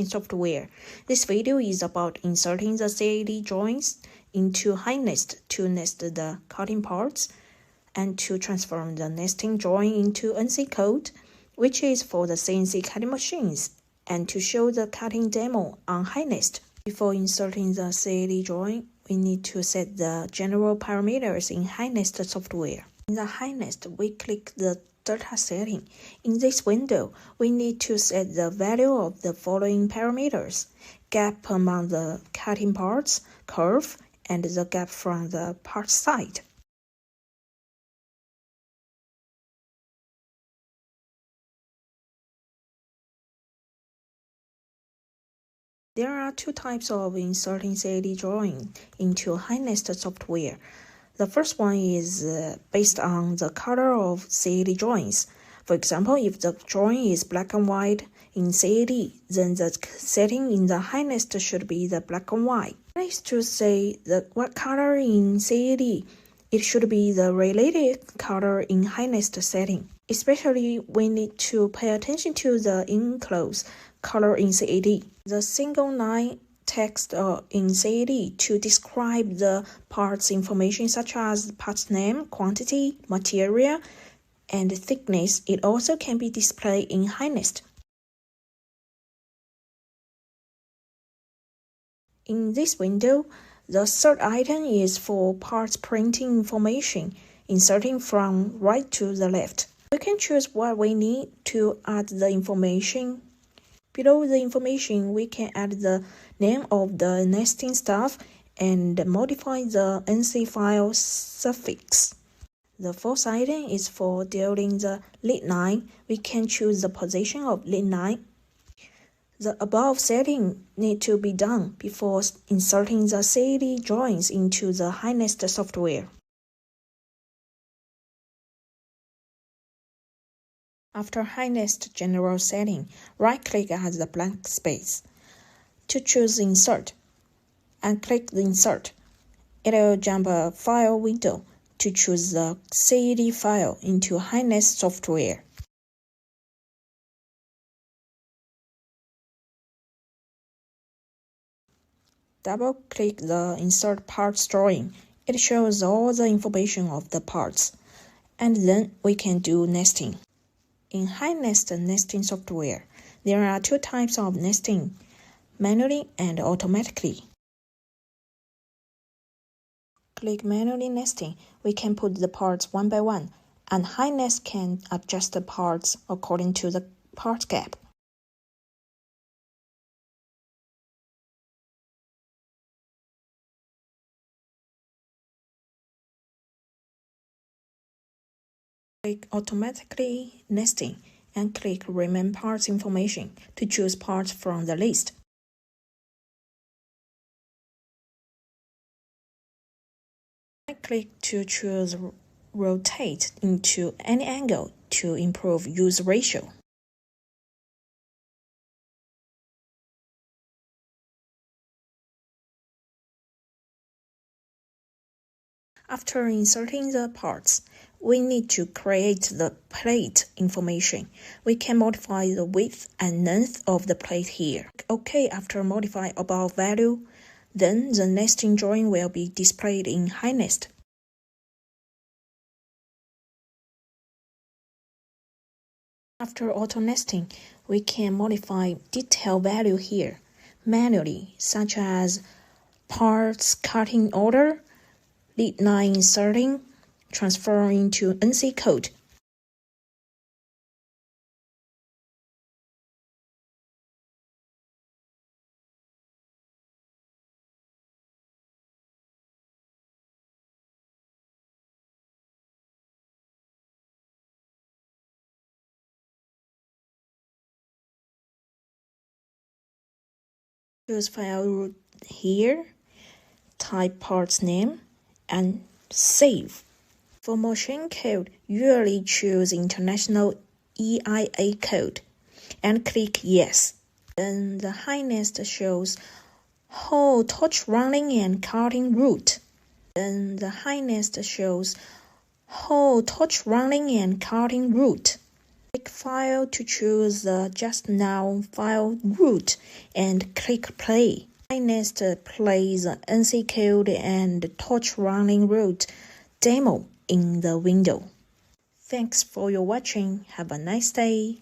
software. This video is about inserting the CAD drawings into HiNest to nest the cutting parts and to transform the nesting drawing into NC code, which is for the CNC cutting machines, and to show the cutting demo on HiNest. Before inserting the CAD drawing, we need to set the general parameters in HiNest software. In the HiNest, we click the data setting. In this window, we need to set the value of the following parameters: gap among the cutting parts, curve, and the gap from the part side. There are two types of inserting CAD drawing into HiNest software. The first one is based on the color of CAD drawings. For example, if the drawing is black and white in CAD, then the setting in the HiNest should be the black and white. That is to say, what color in CAD, it should be the related color in HiNest setting. Especially, we need to pay attention to the enclosed color in CAD. The single line text in CAD to describe the parts information such as part name, quantity, material, and thickness. It also can be displayed in HiNest. In this window, the third item is for parts printing information, inserting from right to the left. We can choose what we need to add the information. Below the information, we can add the name of the nesting stuff and modify the NC file suffix. The fourth item is for dealing the lead line. We can choose the position of lead line. The above setting need to be done before inserting the CAD drawings into the HiNest software. After HiNest general setting, right-click at the blank space to choose Insert, and click the Insert. It will jump a file window to choose the CAD file into HiNest software. Double-click the Insert Parts drawing. It shows all the information of the parts, and then we can do nesting. In HiNest nesting software, there are two types of nesting, manually and automatically. Click manually nesting. We can put the parts one by one, and HiNest can adjust the parts according to the part gap. Click Automatically Nesting and click Remain Parts Information to choose parts from the list. Click to choose Rotate into any angle to improve use ratio. After inserting the parts, we need to create the plate information. We can modify the width and length of the plate here. OK, after modify above value, then the nesting drawing will be displayed in HiNest. After auto nesting, we can modify detail value here manually, such as parts cutting order, lead line inserting, transfer into NC code. Choose file root here, type parts name, and save. For machine code, usually choose International EIA code and click Yes. Then the HiNest shows hole touch running and cutting route. Then the HiNest shows hole touch running and cutting route. Click File to choose the Just Now file root and click Play. Next, play the NC Code and Touch Running Root demo in the window. Thanks for your watching. Have a nice day.